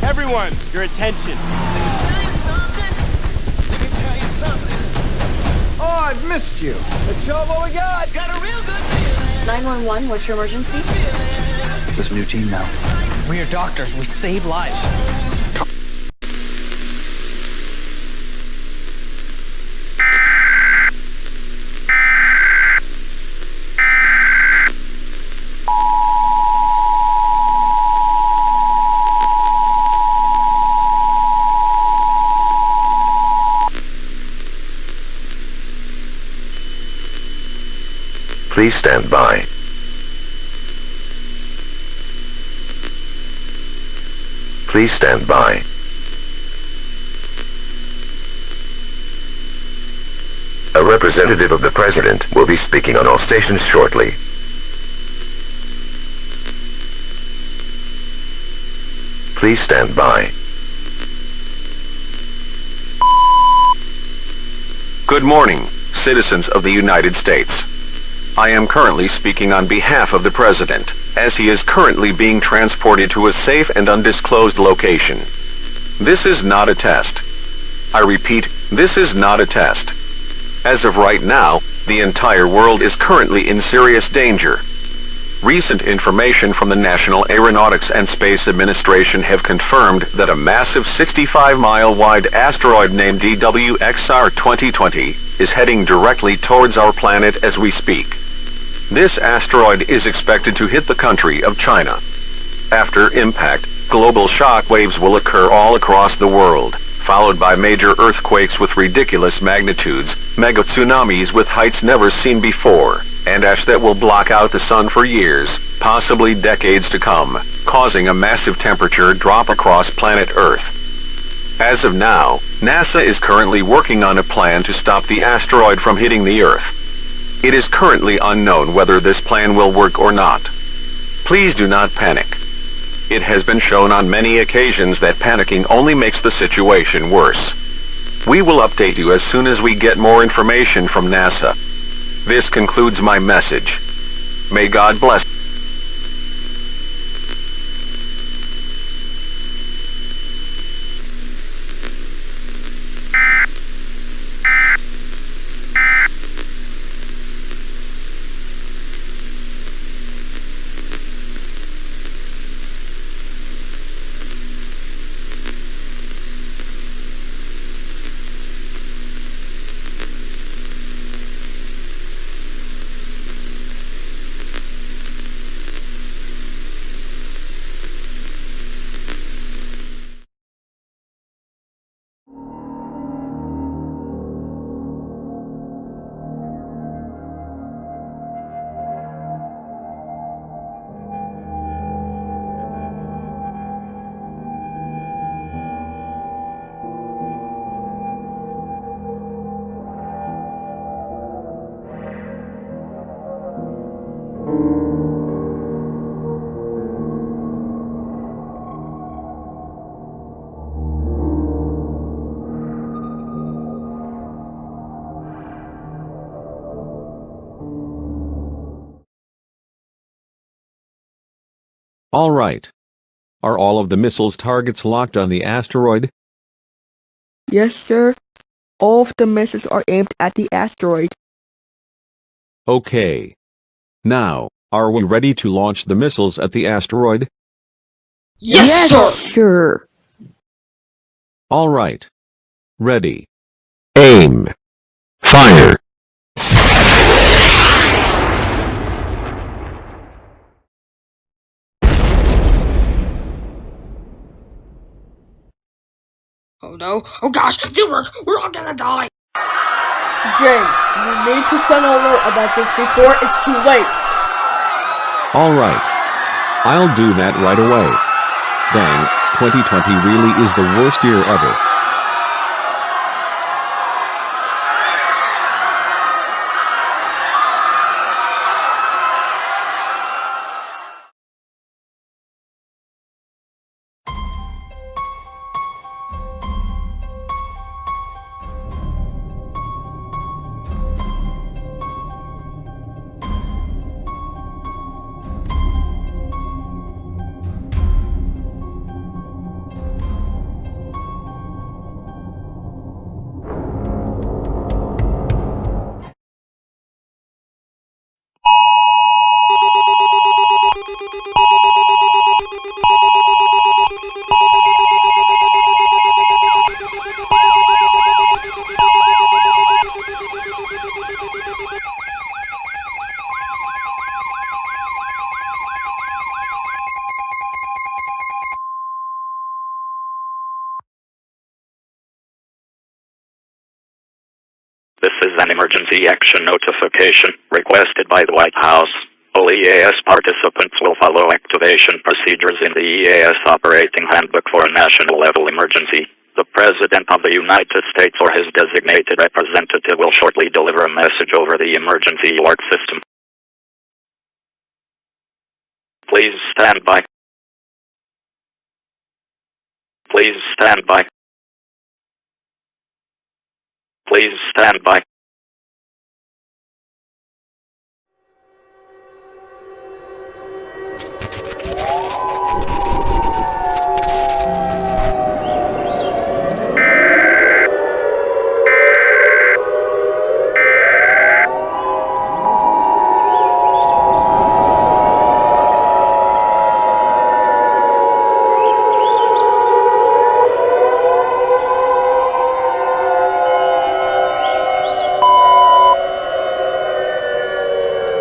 Everyone, your attention. Oh, I've missed you. Let's show 'em what we got. Got a real good feeling. 911, what's your emergency? There's a new team now. We are doctors. We save lives. Please stand by. Please stand by. A representative of the President will be speaking on all stations shortly. Please stand by. Good morning, citizens of the United States. I am currently speaking on behalf of the President, as he is currently being transported to a safe and undisclosed location. This is not a test. I repeat, this is not a test. As of right now, the entire world is currently in serious danger. Recent information from the National Aeronautics and Space Administration have confirmed that a massive 65-mile wide asteroid named DWXR 2020 is heading directly towards our planet as we speak. This asteroid is expected to hit the country of China. After impact, global shock waves will occur all across the world, followed by major earthquakes with ridiculous magnitudes, mega tsunamis with heights never seen before, and ash that will block out the sun for years, possibly decades to come, causing a massive temperature drop across planet Earth. As of now, NASA is currently working on a plan to stop the asteroid from hitting the Earth. It is currently unknown whether this plan will work or not. Please do not panic. It has been shown on many occasions that panicking only makes the situation worse. We will update you as soon as we get more information from NASA. This concludes my message. May God bless. All right. Are all of the missiles targets locked on the asteroid? Yes, sir. All of the missiles are aimed at the asteroid. Okay. Now, are we ready to launch the missiles at the asteroid? Yes, sir. Sure. All right. Ready. Aim. Fire. Oh no. Oh gosh, Dilbert, we're all gonna die. James, you need to send an alert about this before it's too late. Alright. I'll do that right away. Dang, 2020 really is the worst year ever. This is an emergency action notification requested by the White House. All EAS participants will follow activation procedures in the EAS operating handbook for a national level emergency. The President of the United States or his designated representative will shortly deliver a message over the emergency alert system. Please stand by. Please stand by. Please stand by.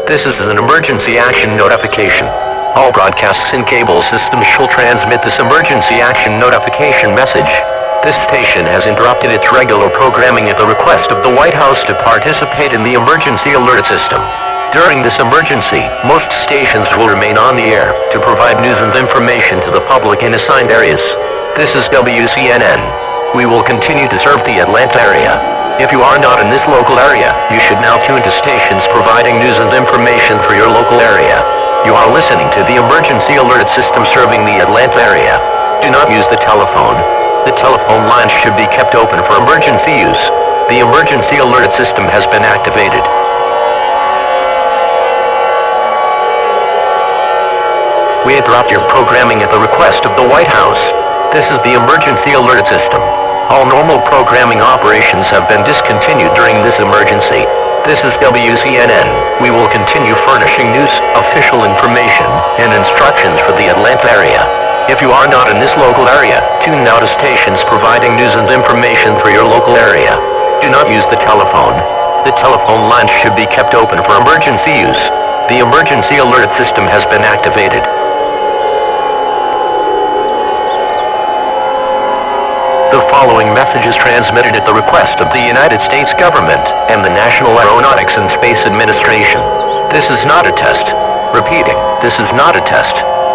This is an emergency action notification. All broadcasts in cable systems shall transmit this emergency action notification message. This station has interrupted its regular programming at the request of the White House to participate in the emergency alert system. During this emergency, most stations will remain on the air to provide news and information to the public in assigned areas. This is WCNN. We will continue to serve the Atlanta area. If you are not in this local area, you should now tune to stations providing news and information for your local area. You are listening to the emergency alert system serving the Atlanta area. Do not use the telephone. The telephone lines should be kept open for emergency use. The emergency alert system has been activated. We interrupt your programming at the request of the White House. This is the emergency alert system. All normal programming operations have been discontinued during this emergency. This is WCNN. We will continue furnishing news, official information, and instructions for the Atlanta area. If you are not in this local area, tune now to stations providing news and information for your local area. Do not use the telephone. The telephone lines should be kept open for emergency use. The emergency alert system has been activated. The following message is transmitted at the request of the United States government and the National Aeronautics and Space Administration. This is not a test. Repeating, this is not a test.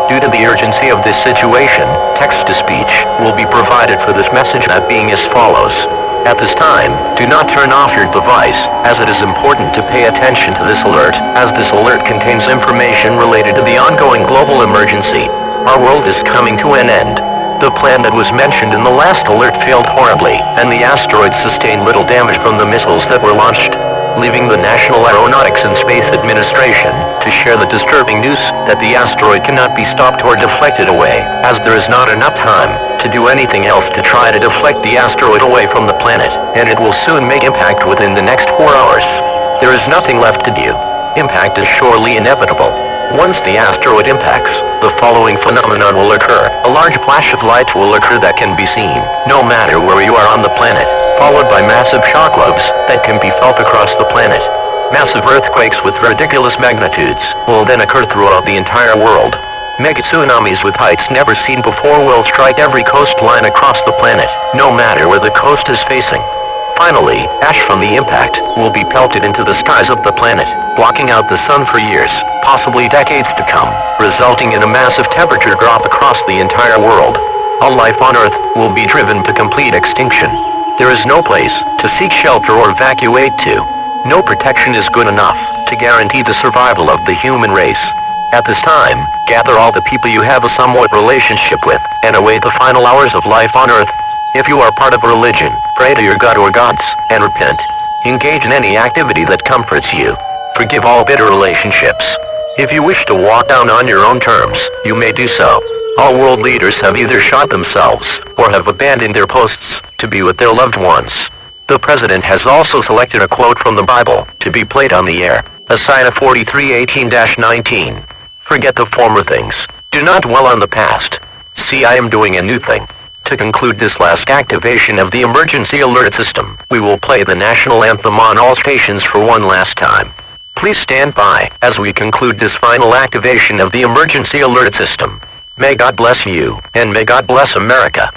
Due to the urgency of this situation, text-to-speech will be provided for this message, that being as follows. At this time, do not turn off your device, as it is important to pay attention to this alert, as this alert contains information related to the ongoing global emergency. Our world is coming to an end. The plan that was mentioned in the last alert failed horribly, and the asteroid sustained little damage from the missiles that were launched, leaving the National Aeronautics and Space Administration to share the disturbing news that the asteroid cannot be stopped or deflected away, as there is not enough time to do anything else to try to deflect the asteroid away from the planet, and it will soon make impact within the next 4 hours. There is nothing left to do. Impact is surely inevitable. Once the asteroid impacts, the following phenomenon will occur. A large flash of light will occur that can be seen, no matter where you are on the planet, followed by massive shockwaves that can be felt across the planet. Massive earthquakes with ridiculous magnitudes will then occur throughout the entire world. Mega tsunamis with heights never seen before will strike every coastline across the planet, no matter where the coast is facing. Finally, ash from the impact will be pelted into the skies of the planet, blocking out the sun for years, possibly decades to come, resulting in a massive temperature drop across the entire world. All life on Earth will be driven to complete extinction. There is no place to seek shelter or evacuate to. No protection is good enough to guarantee the survival of the human race. At this time, gather all the people you have a somewhat relationship with, and await the final hours of life on Earth. If you are part of a religion, pray to your god or gods, and repent. Engage in any activity that comforts you. Forgive all bitter relationships. If you wish to walk down on your own terms, you may do so. All world leaders have either shot themselves, or have abandoned their posts, to be with their loved ones. The president has also selected a quote from the Bible, to be played on the air. Isaiah 43:18-19. Forget the former things. Do not dwell on the past. See, I am doing a new thing. To conclude this last activation of the emergency alert system, we will play the national anthem on all stations for one last time. Please stand by as we conclude this final activation of the emergency alert system. May God bless you, and may God bless America.